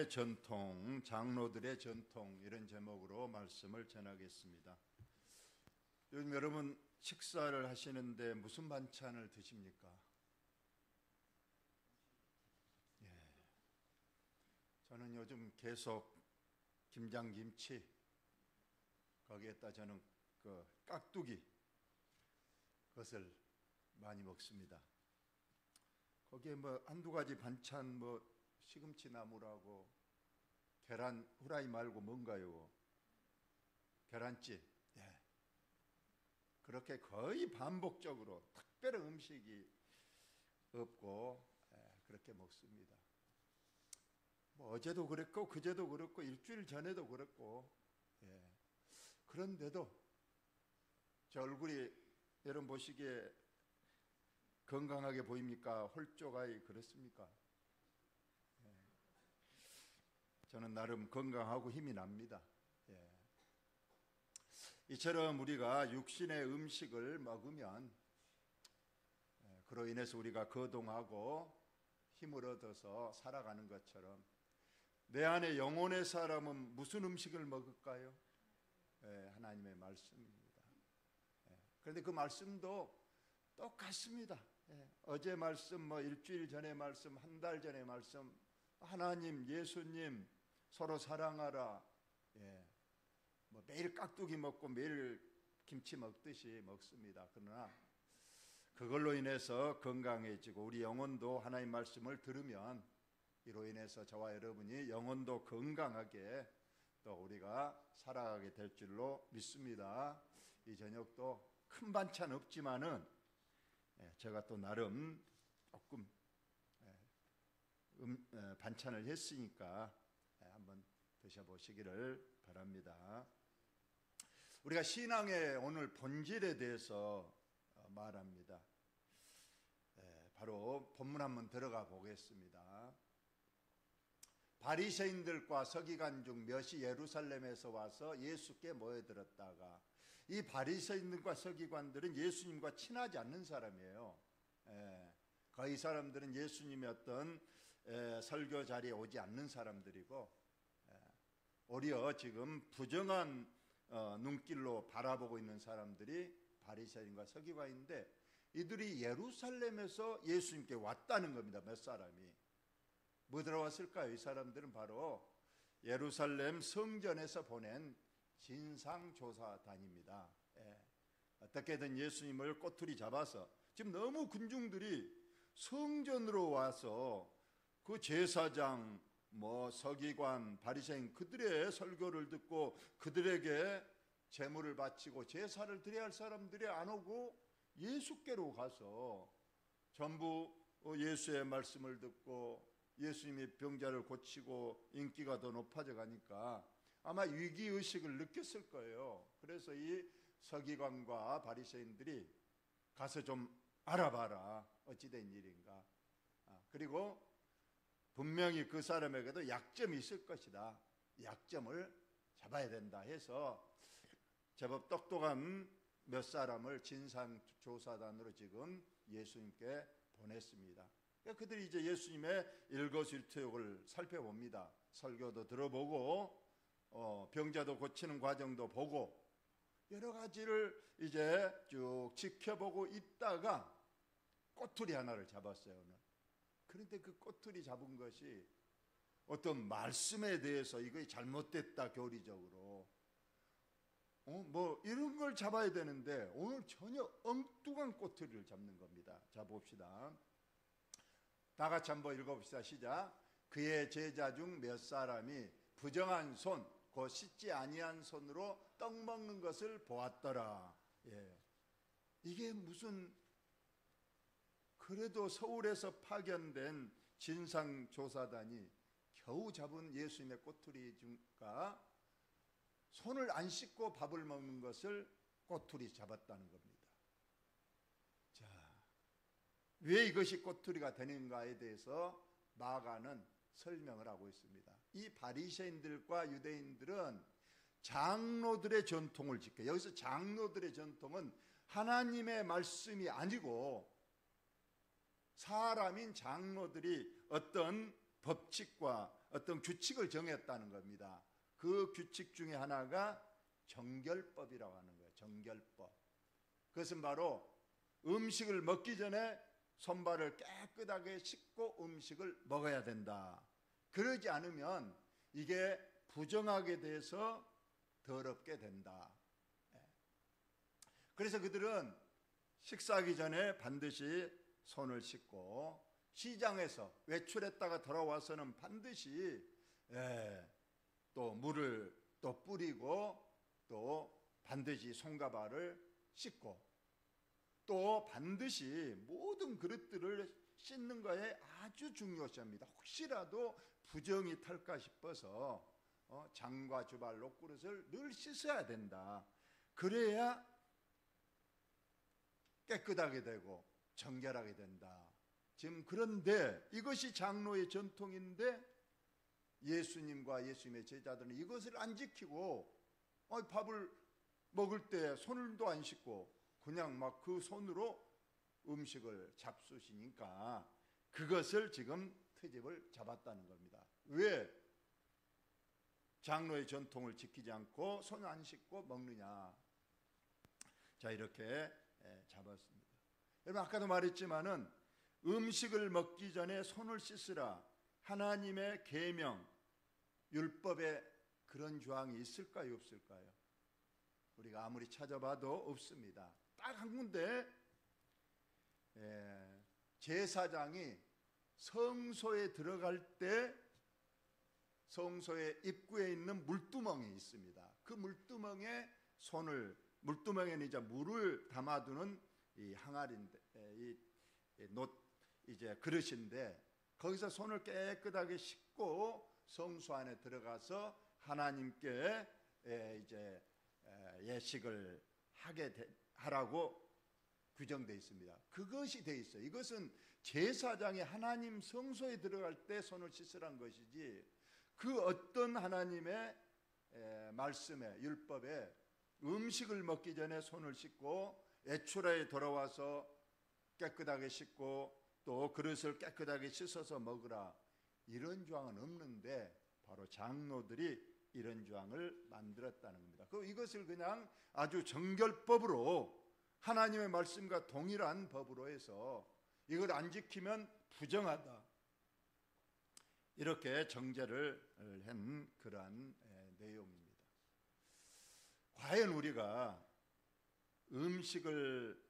우리의 전통, 장로들의 전통, 이런 제목으로 말씀을 전하겠습니다. 요즘 여러분 식사를 하시는데 무슨 반찬을 드십니까? 저는 요즘 계속 김장김치, 거기에다 저는 그 깍두기, 그것을 많이 먹습니다. 거기에 뭐 한두 가지 반찬, 뭐 시금치 나물하고 계란 후라이 말고 뭔가요? 계란찜. 그렇게 거의 반복적으로 특별한 음식이 없고 그렇게 먹습니다. 뭐 어제도 그랬고 그제도 그랬고 일주일 전에도 그랬고 그런데도 제 얼굴이 여러분 보시기에 건강하게 보입니까? 홀쭉하게 그렇습니까? 저는 나름 건강하고 힘이 납니다. 이처럼 우리가 육신의 음식을 먹으면 그로 인해서 우리가 거동하고 힘을 얻어서 살아가는 것처럼 내 안에 영혼의 사람은 무슨 음식을 먹을까요? 하나님의 말씀입니다. 그런데 그 말씀도 똑같습니다. 어제 말씀, 뭐 일주일 전의 말씀, 한 달 전의 말씀, 하나님, 예수님 서로 사랑하라. 뭐 매일 깍두기 먹고 매일 김치 먹듯이 먹습니다. 그러나 그걸로 인해서 건강해지고 우리 영혼도 하나님 말씀을 들으면 이로 인해서 저와 여러분이 영혼도 건강하게 또 우리가 살아가게 될 줄로 믿습니다. 이 저녁도 큰 반찬 없지만은 제가 또 나름 조금 반찬을 했으니까 한번 드셔보시기를 바랍니다. 우리가 신앙의 오늘 본질에 대해서 말합니다. 바로 본문 한번 들어가 보겠습니다. 바리새인들과 서기관 중 몇이 예루살렘에서 와서 예수께 모여들었다가, 이 바리새인들과 서기관들은 예수님과 친하지 않는 사람이에요. 거의 사람들은 예수님의 어떤 설교 자리에 오지 않는 사람들이고, 오히려 지금 부정한 눈길로 바라보고 있는 사람들이 바리새인과 서기관인데, 이들이 예루살렘에서 예수님께 왔다는 겁니다. 몇 사람이. 뭐 들어왔을까요? 이 사람들은 바로 예루살렘 성전에서 보낸 진상조사단입니다. 어떻게든 예수님을 꼬투리 잡아서, 지금 너무 군중들이 성전으로 와서 그 제사장, 뭐 서기관, 바리새인 그들의 설교를 듣고 그들에게 제물을 바치고 제사를 드려야 할 사람들이 안 오고 예수께로 가서 전부 예수의 말씀을 듣고 예수님이 병자를 고치고 인기가 더 높아져 가니까 아마 위기의식을 느꼈을 거예요. 그래서 이 서기관과 바리새인들이 가서 좀 알아봐라, 어찌된 일인가. 그리고 분명히 그 사람에게도 약점이 있을 것이다, 약점을 잡아야 된다 해서 제법 똑똑한 몇 사람을 진상조사단으로 지금 예수님께 보냈습니다. 그들이 이제 예수님의 일거수일투족을 살펴봅니다. 설교도 들어보고 병자도 고치는 과정도 보고 여러 가지를 이제 쭉 지켜보고 있다가 꼬투리 하나를 잡았어요, 오늘. 그런데 그 꼬투리 잡은 것이 어떤 말씀에 대해서 이거 잘못됐다, 교리적으로 뭐 이런 걸 잡아야 되는데 오늘 전혀 엉뚱한 꼬투리를 잡는 겁니다. 자, 봅시다. 다 같이 한번 읽어봅시다. 시작. 그의 제자 중 몇 사람이 부정한 손, 곧 씻지 아니한 손으로 떡 먹는 것을 보았더라. 이게 무슨, 그래도 서울에서 파견된 진상조사단이 겨우 잡은 예수님의 꼬투리 중가 손을 안 씻고 밥을 먹는 것을 꼬투리 잡았다는 겁니다. 자, 왜 이것이 꼬투리가 되는가에 대해서 마가는 설명을 하고 있습니다. 이 바리새인들과 유대인들은 장로들의 전통을 지켜요. 여기서 장로들의 전통은 하나님의 말씀이 아니고 사람인 장로들이 어떤 법칙과 어떤 규칙을 정했다는 겁니다. 그 규칙 중에 하나가 정결법이라고 하는 거예요. 정결법. 그것은 바로 음식을 먹기 전에 손발을 깨끗하게 씻고 음식을 먹어야 된다. 그러지 않으면 이게 부정하게 돼서 더럽게 된다. 그래서 그들은 식사하기 전에 반드시 손을 씻고, 시장에서 외출했다가 돌아와서는 반드시 또 물을 또 뿌리고, 또 반드시 손과 발을 씻고, 또 반드시 모든 그릇들을 씻는 거에 아주 중요시합니다. 혹시라도 부정이 탈까 싶어서 장과 주발로 그릇을 늘 씻어야 된다. 그래야 깨끗하게 되고 정결하게 된다. 지금 그런데 이것이 장로의 전통인데 예수님과 예수님의 제자들은 이것을 안 지키고 밥을 먹을 때 손도 안 씻고 그냥 막 그 손으로 음식을 잡수시니까 그것을 지금 트집을 잡았다는 겁니다. 왜 장로의 전통을 지키지 않고 손 안 씻고 먹느냐? 자, 이렇게 잡았습니다. 여러분, 아까도 말했지만은 음식을 먹기 전에 손을 씻으라, 하나님의 계명 율법에 그런 조항이 있을까요, 없을까요? 우리가 아무리 찾아봐도 없습니다. 딱 한 군데 제사장이 성소에 들어갈 때 성소의 입구에 있는 물두멍이 있습니다. 그 물두멍에 물두멍에는 이제 물을 담아두는 이 항아리인데, 이제 그릇인데, 거기서 손을 깨끗하게 씻고 성소 안에 들어가서 하나님께 이제 예식을 하라고 규정되어 있습니다. 그것이 되어 있어요. 이것은 제사장이 하나님 성소에 들어갈 때 손을 씻으란 것이지, 그 어떤 하나님의 말씀에, 율법에 음식을 먹기 전에 손을 씻고 애출하에 돌아와서 깨끗하게 씻고 또 그릇을 깨끗하게 씻어서 먹으라, 이런 조항은 없는데 바로 장로들이 이런 조항을 만들었다는 겁니다. 이것을 그냥 아주 정결법으로, 하나님의 말씀과 동일한 법으로 해서 이걸 안 지키면 부정하다, 이렇게 정죄를 한 그러한 내용입니다. 과연 우리가 음식을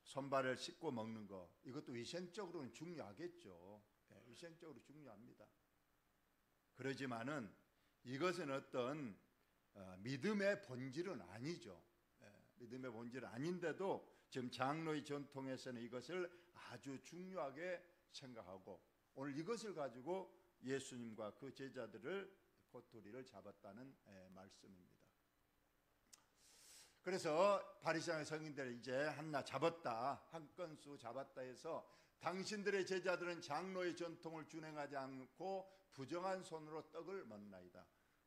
손발을 씻고 먹는 거, 이것도 위생적으로는 중요하겠죠. 위생적으로 중요합니다. 그러지만은 이것은 어떤 믿음의 본질은 아니죠. 믿음의 본질은 아닌데도 지금 장로의 전통에서는 이것을 아주 중요하게 생각하고 오늘 이것을 가지고 예수님과 그 제자들을 꼬투리를 잡았다는 말씀입니다. 그래서 바리새인 성인들 이제 한나 잡았다, 한 건수 잡았다 해서 당신들의 제자들은 장로의 전통을 준행하지 않고 부정한 손으로 떡을 먹나이다.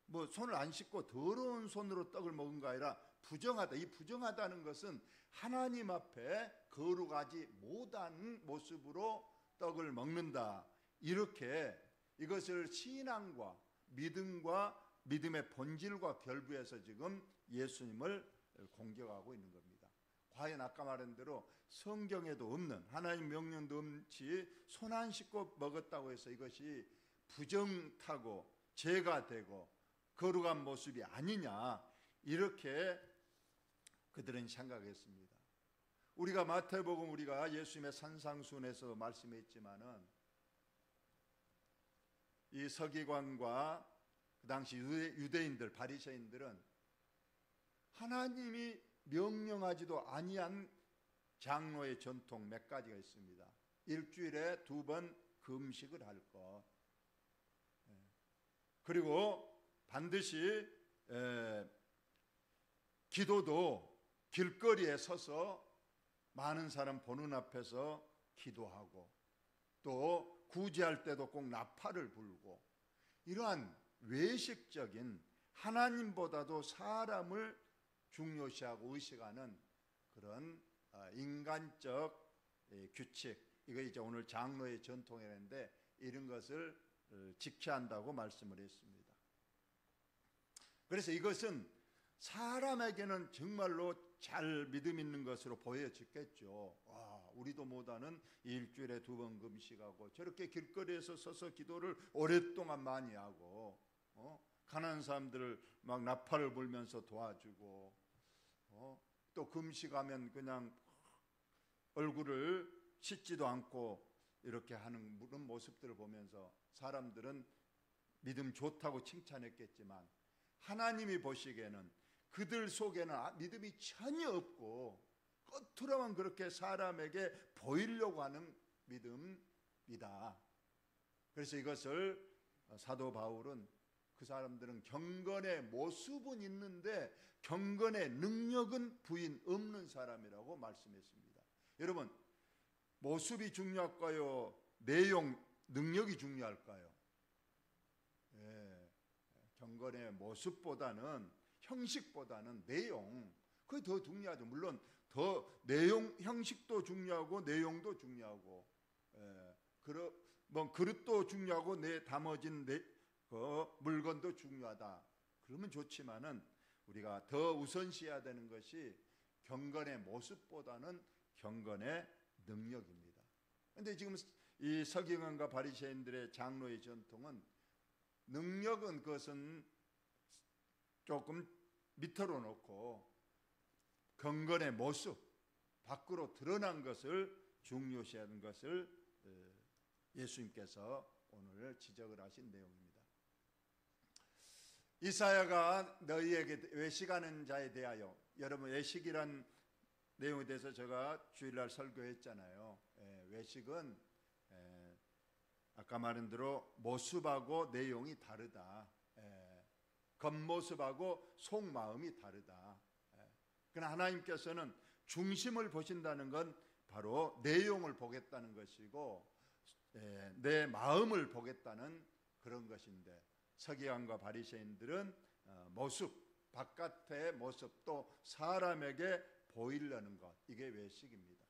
뭐 손을 안 씻고 더러운 손으로 떡을 먹은 거 아니라 부정하다. 이 부정하다는 것은 하나님 앞에 거룩하지 못한 모습으로 떡을 먹는다. 이렇게 이것을 신앙과 믿음과 믿음의 본질과 결부해서 지금 예수님을 공격하고 있는 겁니다. 과연 아까 말한 대로 성경에도 없는, 하나님 명령도 없이 손 안 씻고 먹었다고 해서 이것이 부정타고 죄가 되고 거룩한 모습이 아니냐, 이렇게 그들은 생각했습니다. 우리가 마태복음, 우리가 예수님의 산상순에서 말씀했지만은 이 서기관과 그 당시 유대인들, 바리새인들은 하나님이 명령하지도 아니한 장로의 전통 몇 가지가 있습니다. 일주일에 2번 금식을 할 것, 그리고 반드시 기도도 길거리에 서서 많은 사람 보는 앞에서 기도하고, 또 구제할 때도 꼭 나팔을 불고, 이러한 외식적인, 하나님보다도 사람을 중요시하고 의식하는 그런 인간적 규칙, 이거 이제 오늘 장로의 전통이라는데 이런 것을 지켜야 한다고 말씀을 했습니다. 그래서 이것은 사람에게는 정말로 잘 믿음 있는 것으로 보여졌겠죠. 와, 우리도 못하는 일주일에 2번 금식하고 저렇게 길거리에서 서서 기도를 오랫동안 많이 하고 가난한 사람들을 막 나팔을 불면서 도와주고 또 금식하면 그냥 얼굴을 씻지도 않고 이렇게 하는 그런 모습들을 보면서 사람들은 믿음 좋다고 칭찬했겠지만 하나님이 보시기에는 그들 속에는 믿음이 전혀 없고 겉으로만 그렇게 사람에게 보이려고 하는 믿음이다. 그래서 이것을 사도 바울은 그 사람들은 경건의 모습은 있는데 경건의 능력은 부인 없는 사람이라고 말씀했습니다. 여러분, 모습이 중요할까요? 내용, 능력이 중요할까요? 경건의 모습보다는, 형식보다는 내용, 그게 더 중요하죠. 물론 더 내용, 형식도 중요하고 내용도 중요하고 그릇도 중요하고 내 담아진 물건도 중요하다. 그러면 좋지만은 우리가 더 우선시해야 되는 것이 경건의 모습보다는 경건의 능력입니다. 그런데 지금 이 서기관과 바리새인들의 장로의 전통은 능력은 그것은 조금 밑으로 놓고 경건의 모습, 밖으로 드러난 것을 중요시하는 것을 예수님께서 오늘 지적을 하신 내용입니다. 이사야가 너희에게 외식하는 자에 대하여, 여러분 외식이란 내용에 대해서 제가 주일날 설교했잖아요. 외식은 아까 말한 대로 모습하고 내용이 다르다. 겉모습하고 속마음이 다르다. 그러나 하나님께서는 중심을 보신다는 건 바로 내용을 보겠다는 것이고 내 마음을 보겠다는 그런 것인데, 서기관과 바리새인들은 모습, 바깥의 모습, 또 사람에게 보이려는 것, 이게 외식입니다.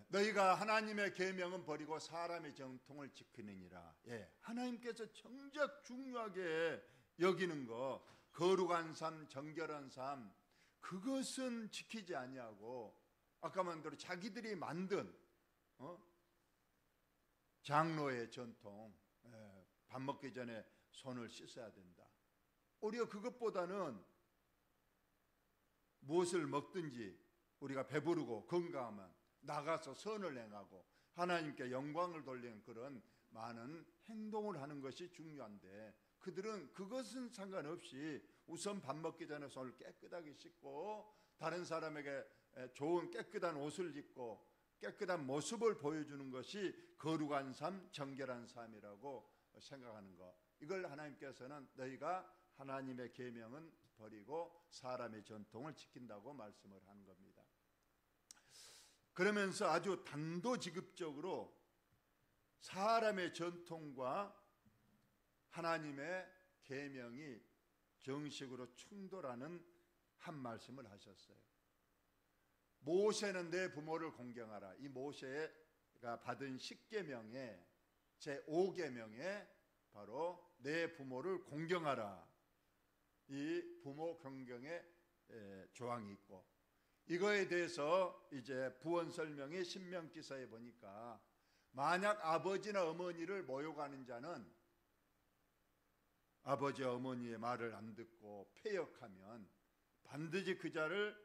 너희가 하나님의 계명은 버리고 사람의 정통을 지키느니라. 하나님께서 정작 중요하게 여기는 것, 거룩한 삶, 정결한 삶, 그것은 지키지 아니하고 아까 말한 대로 자기들이 만든 장로의 전통, 밥 먹기 전에 손을 씻어야 된다. 오히려 그것보다는 무엇을 먹든지 우리가 배부르고 건강하면 나가서 선을 행하고 하나님께 영광을 돌리는 그런 많은 행동을 하는 것이 중요한데, 그들은 그것은 상관없이 우선 밥 먹기 전에 손을 깨끗하게 씻고 다른 사람에게 좋은 깨끗한 옷을 입고 깨끗한 모습을 보여주는 것이 거룩한 삶, 정결한 삶이라고 생각하는 것, 이걸 하나님께서는 너희가 하나님의 계명은 버리고 사람의 전통을 지킨다고 말씀을 하는 겁니다. 그러면서 아주 단도직입적으로 사람의 전통과 하나님의 계명이 정식으로 충돌하는 한 말씀을 하셨어요. 모세는 내 부모를 공경하라. 이 모세가 받은 10계명의 제5계명에 바로 내 부모를 공경하라, 이 부모 경경의 조항이 있고, 이거에 대해서 이제 부원 설명이 신명기서에 보니까 만약 아버지나 어머니를 모욕하는 자는 아버지와 어머니의 말을 안 듣고 패역하면 반드시 그 자를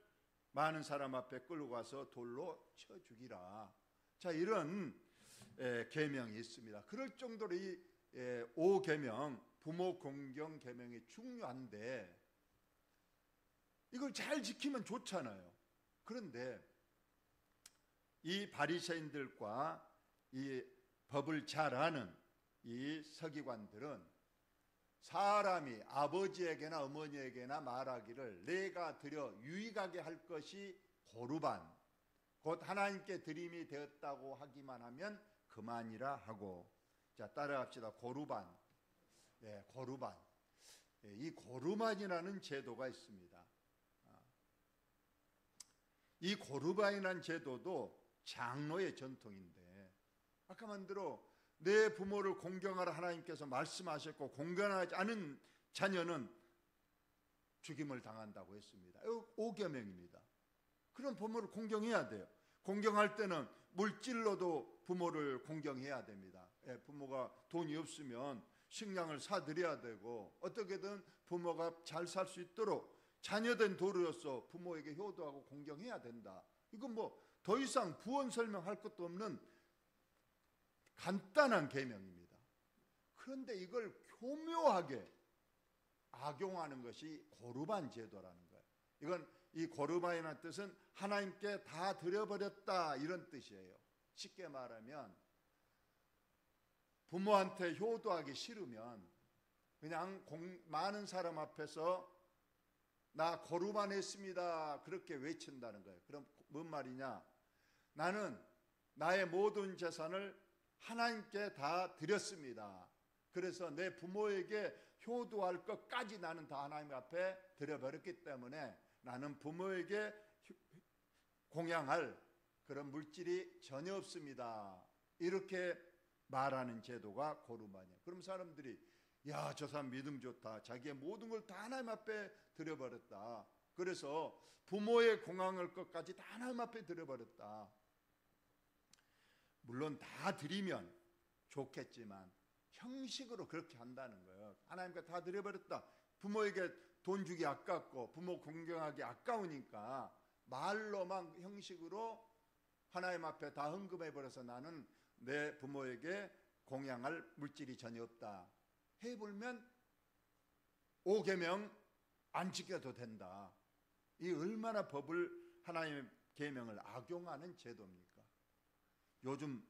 많은 사람 앞에 끌고 가서 돌로 쳐 죽이라. 자, 이런 계명이 있습니다. 그럴 정도로 이 5계명, 부모 공경 계명이 중요한데 이걸 잘 지키면 좋잖아요. 그런데 이 바리새인들과 이 법을 잘 아는 이 서기관들은 사람이 아버지에게나 어머니에게나 말하기를 내가 드려 유익하게 할 것이 고르반, 곧 하나님께 드림이 되었다고 하기만 하면 그만이라 하고, 자, 따라합시다. 고르반. 고르반. 이 고르반이라는 제도가 있습니다. 이 고르반이라는 제도도 장로의 전통인데 아까 만대로 내 부모를 공경하라 하나님께서 말씀하셨고 공경하지 않은 자녀는 죽임을 당한다고 했습니다. 5계명입니다. 그럼 부모를 공경해야 돼요. 공경할 때는 물질로도 부모를 공경해야 됩니다. 부모가 돈이 없으면 식량을 사드려야 되고 어떻게든 부모가 잘 살 수 있도록 자녀된 도리로서 부모에게 효도하고 공경해야 된다. 이건 뭐 더 이상 부언 설명할 것도 없는 간단한 계명입니다. 그런데 이걸 교묘하게 악용하는 것이 고르반 제도라는 거예요. 이건 이 고르반이라는 뜻은 하나님께 다 드려버렸다 이런 뜻이에요. 쉽게 말하면 부모한테 효도하기 싫으면 그냥 많은 사람 앞에서 나 고르반 했습니다 그렇게 외친다는 거예요. 그럼 뭔 말이냐? 나는 나의 모든 재산을 하나님께 다 드렸습니다. 그래서 내 부모에게 효도할 것까지 나는 다 하나님 앞에 드려버렸기 때문에 나는 부모에게 공양할 그런 물질이 전혀 없습니다. 이렇게 말하는 제도가 고르반이에요. 그럼 사람들이 야, 저 사람 믿음 좋다. 자기의 모든 걸 다 하나님 앞에 드려버렸다. 그래서 부모의 공양할 것까지 다 하나님 앞에 드려버렸다. 물론 다 드리면 좋겠지만 형식으로 그렇게 한다는 거예요. 하나님께 다 드려버렸다. 부모에게 돈 주기 아깝고 부모 공경하기 아까우니까 말로만 형식으로 하나님 앞에 다 헌금해버려서 나는 내 부모에게 공양할 물질이 전혀 없다. 해보면 5계명 안 지켜도 된다. 이 얼마나 법을 하나님의 계명을 악용하는 제도입니까? 요즘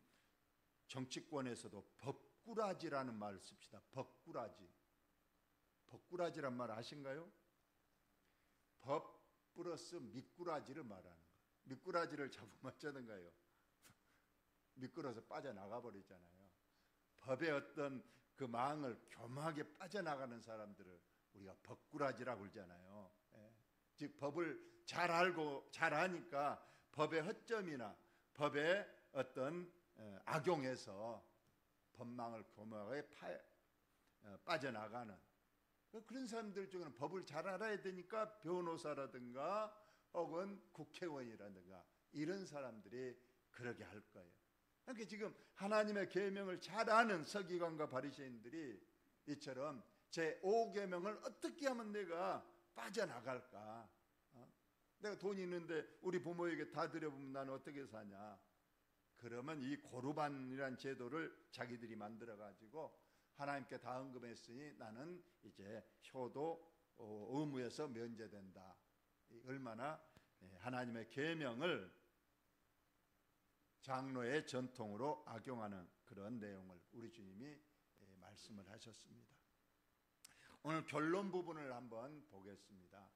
정치권에서도 법꾸라지라는 말을 씁시다. 법꾸라지. 법꾸라지란 말 아신가요? 법 플러스 미꾸라지를 말하는 거예요. 미꾸라지를 잡으면 어쩌는가요? 미끄러서 빠져나가 버리잖아요. 법의 어떤 그 망을 교묘하게 빠져나가는 사람들을 우리가 법꾸라지라고 그러잖아요. 즉 법을 잘 알고 잘 아니까 법의 허점이나 법의 어떤 악용해서 법망을 교묘하게 빠져나가는 그런 사람들 중에는 법을 잘 알아야 되니까 변호사라든가 혹은 국회의원이라든가 이런 사람들이 그러게 할 거예요. 그러니까 지금 하나님의 계명을 잘 아는 서기관과 바리새인들이 이처럼 제 5계명을 어떻게 하면 내가 빠져나갈까? 내가 돈이 있는데 우리 부모에게 다 드려보면 나는 어떻게 사냐? 그러면 이 고르반이라는 제도를 자기들이 만들어가지고 하나님께 다 헌금했으니 나는 이제 효도 의무에서 면제된다. 얼마나 하나님의 계명을 장로의 전통으로 악용하는 그런 내용을 우리 주님이 말씀을 하셨습니다. 오늘 결론 부분을 한번 보겠습니다.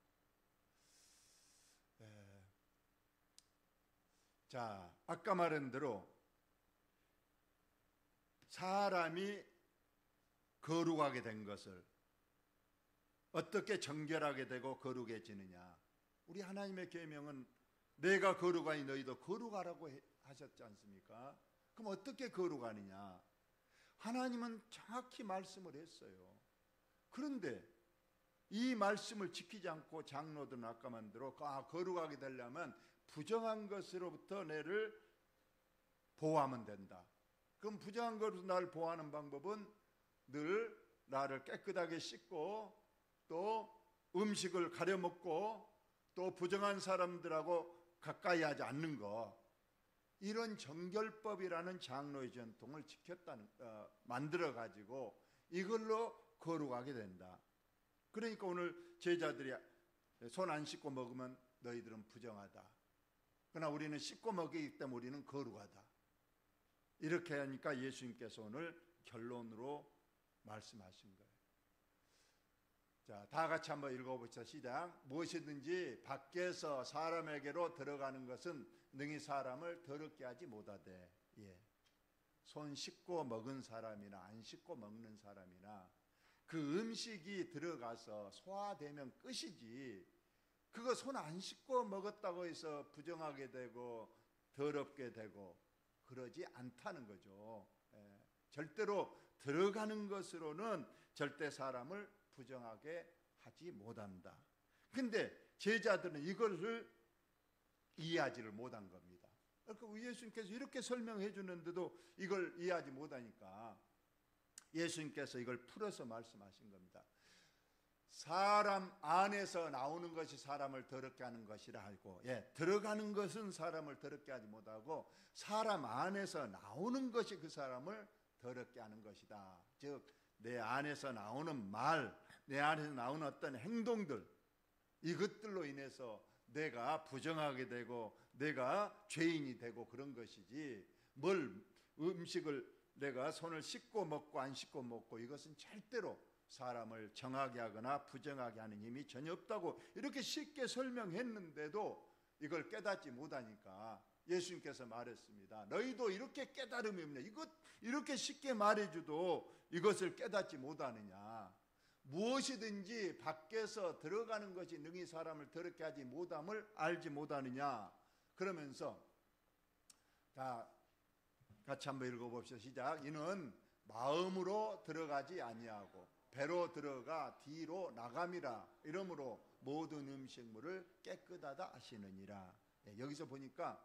자, 아까 말한 대로 사람이 거룩하게 된 것을 어떻게 정결하게 되고 거룩해지느냐? 우리 하나님의 계명은 내가 거룩하니 너희도 거룩하라고 하셨지 않습니까? 그럼 어떻게 거룩하느냐? 하나님은 정확히 말씀을 했어요. 그런데 이 말씀을 지키지 않고 장로들은 아까 만대로 거룩하게 되려면 부정한 것으로부터 내를 보호하면 된다. 그럼 부정한 것으로 나를 보호하는 방법은 늘 나를 깨끗하게 씻고 또 음식을 가려 먹고 또 부정한 사람들하고 가까이 하지 않는 것, 이런 정결법이라는 장로의 전통을 만들어 가지고 이걸로 거룩하게 된다. 그러니까 오늘 제자들이 손 안 씻고 먹으면 너희들은 부정하다. 그러나 우리는 씻고 먹이기 때문에 우리는 거룩하다. 이렇게 하니까 예수님께서 오늘 결론으로 말씀하신 거예요. 자, 다 같이 한번 읽어보시죠. 시작. 무엇이든지 밖에서 사람에게로 들어가는 것은 능히 사람을 더럽게 하지 못하되, 손 씻고 먹은 사람이나 안 씻고 먹는 사람이나 그 음식이 들어가서 소화되면 끝이지, 그거 손 안 씻고 먹었다고 해서 부정하게 되고 더럽게 되고 그러지 않다는 거죠. 절대로 들어가는 것으로는 절대 사람을 부정하게 하지 못한다. 근데 제자들은 이것을 이해하지를 못한 겁니다. 그러니까 예수님께서 이렇게 설명해 주는데도 이걸 이해하지 못하니까 예수님께서 이걸 풀어서 말씀하신 겁니다. 사람 안에서 나오는 것이 사람을 더럽게 하는 것이라 하고, 들어가는 것은 사람을 더럽게 하지 못하고 사람 안에서 나오는 것이 그 사람을 더럽게 하는 것이다. 즉 내 안에서 나오는 말, 내 안에서 나오는 어떤 행동들, 이것들로 인해서 내가 부정하게 되고 내가 죄인이 되고 그런 것이지, 뭘 음식을 내가 손을 씻고 먹고 안 씻고 먹고 이것은 절대로 사람을 정하게 하거나 부정하게 하는 힘이 전혀 없다고 이렇게 쉽게 설명했는데도 이걸 깨닫지 못하니까 예수님께서 말했습니다. 너희도 이렇게 깨달음이 없냐? 이것 이렇게 쉽게 말해줘도 이것을 깨닫지 못하느냐? 무엇이든지 밖에서 들어가는 것이 능히 사람을 더럽게 하지 못함을 알지 못하느냐? 그러면서 다 같이 한번 읽어봅시다. 시작. 이는 마음으로 들어가지 아니하고 배로 들어가 뒤로 나감이라. 이러므로 모든 음식물을 깨끗하다 하시느니라. 여기서 보니까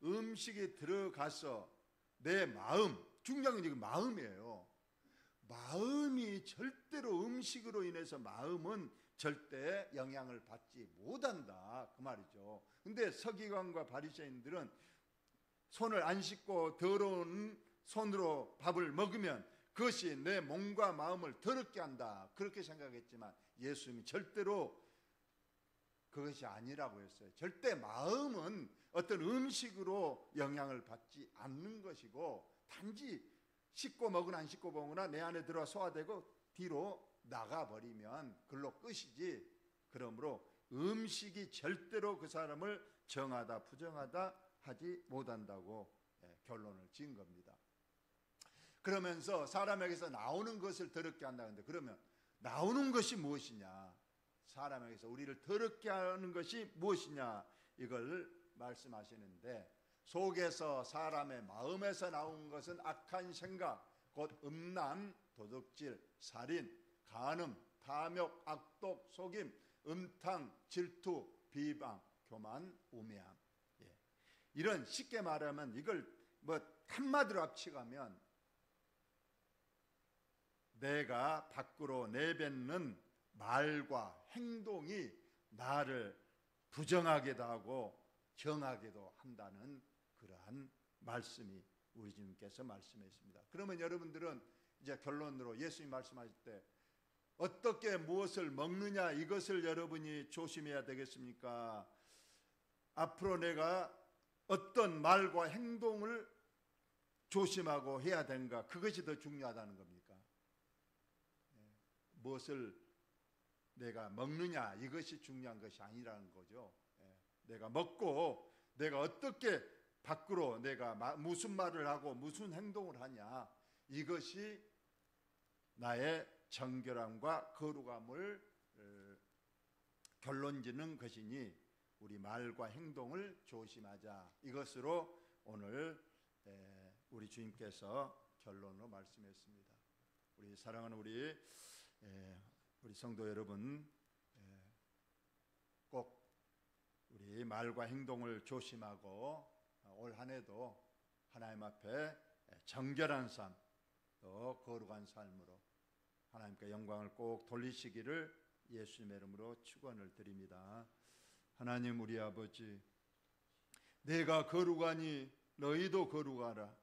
음식이 들어가서 내 마음, 중요한 건 지금 마음이에요. 마음이 절대로 음식으로 인해서 마음은 절대 영향을 받지 못한다, 그 말이죠. 근데 서기관과 바리새인들은 손을 안 씻고 더러운 손으로 밥을 먹으면 그것이 내 몸과 마음을 더럽게 한다, 그렇게 생각했지만 예수님이 절대로 그것이 아니라고 했어요. 절대 마음은 어떤 음식으로 영향을 받지 않는 것이고 단지 씻고 먹으나 안 씻고 먹으나 내 안에 들어와 소화되고 뒤로 나가버리면 그걸로 끝이지, 그러므로 음식이 절대로 그 사람을 정하다 부정하다 하지 못한다고 결론을 지은 겁니다. 그러면서 사람에게서 나오는 것을 더럽게 한다는데, 그러면 나오는 것이 무엇이냐, 사람에게서 우리를 더럽게 하는 것이 무엇이냐, 이걸 말씀하시는데, 속에서 사람의 마음에서 나온 것은 악한 생각, 곧 음란, 도둑질, 살인, 간음, 탐욕, 악독, 속임, 음탕, 질투, 비방, 교만, 우매함. 이런, 쉽게 말하면 이걸 뭐 한마디로 합치가면 내가 밖으로 내뱉는 말과 행동이 나를 부정하게도 하고 정하게도 한다는 그러한 말씀이 우리 주님께서 말씀하셨습니다. 그러면 여러분들은 이제 결론으로 예수님 말씀하실 때 어떻게 무엇을 먹느냐, 이것을 여러분이 조심해야 되겠습니까? 앞으로 내가 어떤 말과 행동을 조심하고 해야 되는가, 그것이 더 중요하다는 겁니까? 무엇을 내가 먹느냐, 이것이 중요한 것이 아니라는 거죠. 내가 먹고 내가 어떻게 밖으로 내가 무슨 말을 하고 무슨 행동을 하냐, 이것이 나의 정결함과 거룩함을 결론짓는 것이니 우리 말과 행동을 조심하자, 이것으로 오늘 우리 주님께서 결론으로 말씀했습니다. 우리 사랑하는 우리 성도 여러분, 꼭 우리 말과 행동을 조심하고 올 한 해도 하나님 앞에 정결한 삶, 또 거룩한 삶으로 하나님께 영광을 꼭 돌리시기를 예수님의 이름으로 축원을 드립니다. 하나님 우리 아버지, 내가 거룩하니 너희도 거룩하라.